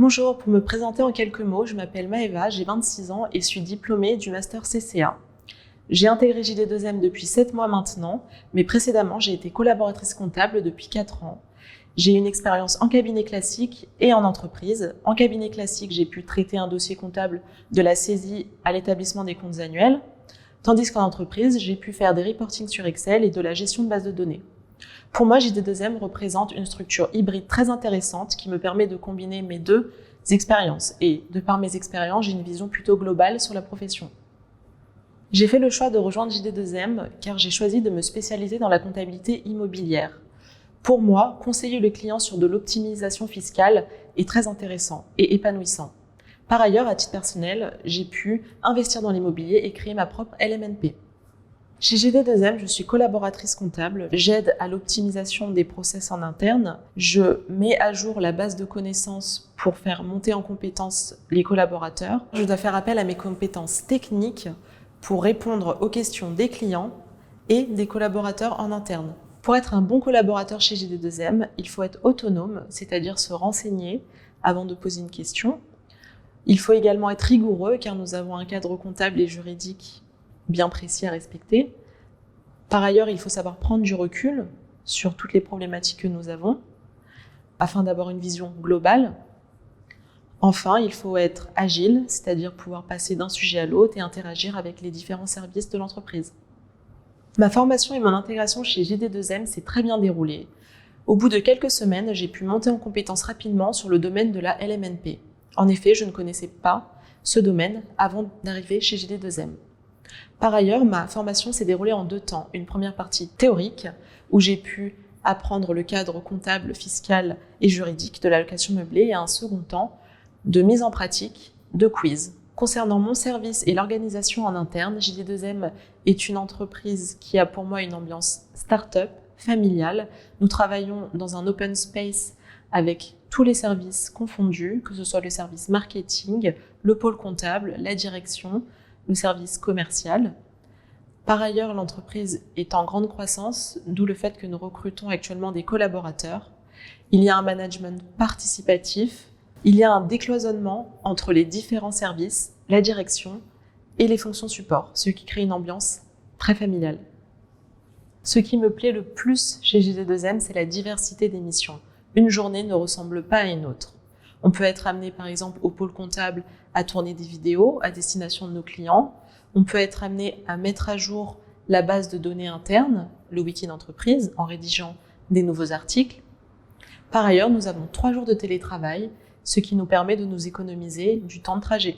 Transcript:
Bonjour, pour me présenter en quelques mots, je m'appelle Maëva, j'ai 26 ans et suis diplômée du Master CCA. J'ai intégré JD2M depuis 7 mois maintenant, mais précédemment j'ai été collaboratrice comptable depuis 4 ans. J'ai une expérience en cabinet classique et en entreprise. En cabinet classique, j'ai pu traiter un dossier comptable de la saisie à l'établissement des comptes annuels, tandis qu'en entreprise, j'ai pu faire des reportings sur Excel et de la gestion de bases de données. Pour moi, JD2M représente une structure hybride très intéressante qui me permet de combiner mes deux expériences. Et de par mes expériences, j'ai une vision plutôt globale sur la profession. J'ai fait le choix de rejoindre JD2M car j'ai choisi de me spécialiser dans la comptabilité immobilière. Pour moi, conseiller le client sur de l'optimisation fiscale est très intéressant et épanouissant. Par ailleurs, à titre personnel, j'ai pu investir dans l'immobilier et créer ma propre LMNP. Chez JD2M, je suis collaboratrice comptable. J'aide à l'optimisation des process en interne. Je mets à jour la base de connaissances pour faire monter en compétences les collaborateurs. Je dois faire appel à mes compétences techniques pour répondre aux questions des clients et des collaborateurs en interne. Pour être un bon collaborateur chez JD2M, il faut être autonome, c'est-à-dire se renseigner avant de poser une question. Il faut également être rigoureux car nous avons un cadre comptable et juridique bien précis à respecter. Par ailleurs, il faut savoir prendre du recul sur toutes les problématiques que nous avons afin d'avoir une vision globale. Enfin, il faut être agile, c'est-à-dire pouvoir passer d'un sujet à l'autre et interagir avec les différents services de l'entreprise. Ma formation et mon intégration chez JD2M s'est très bien déroulée. Au bout de quelques semaines, j'ai pu monter en compétence rapidement sur le domaine de la LMNP. En effet, je ne connaissais pas ce domaine avant d'arriver chez JD2M. Par ailleurs, ma formation s'est déroulée en 2 temps. Une première partie théorique, où j'ai pu apprendre le cadre comptable, fiscal et juridique de la location meublée, et un second temps de mise en pratique de quiz. Concernant mon service et l'organisation en interne, JD2M est une entreprise qui a pour moi une ambiance start-up, familiale. Nous travaillons dans un open space avec tous les services confondus, que ce soit le service marketing, le pôle comptable, la direction, le service commercial. Par ailleurs, l'entreprise est en grande croissance, d'où le fait que nous recrutons actuellement des collaborateurs. Il y a un management participatif, il y a un décloisonnement entre les différents services, la direction et les fonctions support, ce qui crée une ambiance très familiale. Ce qui me plaît le plus chez JD2M, c'est la diversité des missions. Une journée ne ressemble pas à une autre. On peut être amené par exemple au pôle comptable à tourner des vidéos à destination de nos clients. On peut être amené à mettre à jour la base de données interne, le wiki d'entreprise, en rédigeant des nouveaux articles. Par ailleurs, nous avons 3 jours de télétravail, ce qui nous permet de nous économiser du temps de trajet.